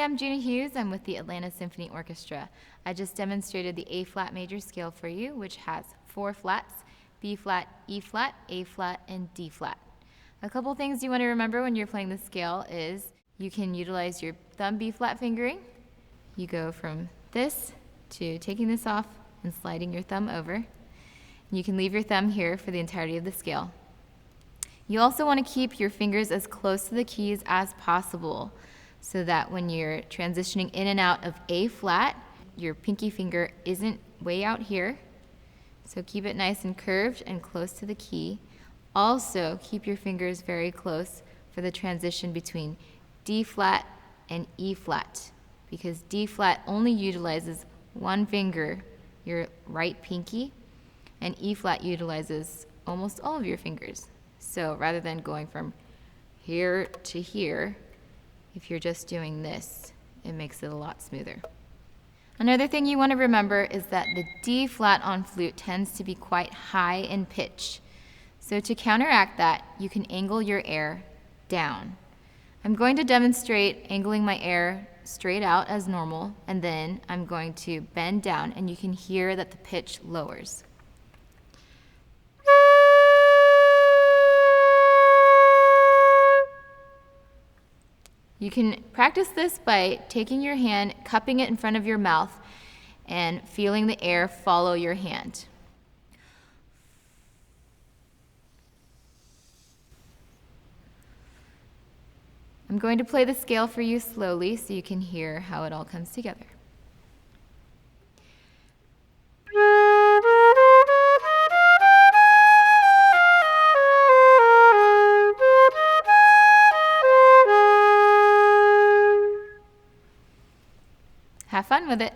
I'm Gina Hughes. I'm with the Atlanta Symphony Orchestra. I just demonstrated the A-flat major scale for you, which has 4 flats: B-flat, E-flat, A-flat, and D-flat. A couple things you want to remember when you're playing the scale is you can utilize your thumb B-flat fingering. You go from this to taking this off and sliding your thumb over. You can leave your thumb here for the entirety of the scale. You also want to keep your fingers as close to the keys as possible so that when you're transitioning in and out of A flat, your pinky finger isn't way out here. So keep it nice and curved and close to the key. Also, keep your fingers very close for the transition between D flat and E flat, because D flat only utilizes one finger, your right pinky, and E flat utilizes almost all of your fingers. So rather than going from here to here, if you're just doing this, it makes it a lot smoother. Another thing you want to remember is that the D flat on flute tends to be quite high in pitch. So to counteract that, you can angle your air down. I'm going to demonstrate angling my air straight out as normal, and then I'm going to bend down, and you can hear that the pitch lowers. You can practice this by taking your hand, cupping it in front of your mouth, and feeling the air follow your hand. I'm going to play the scale for you slowly so you can hear how it all comes together. Have fun with it.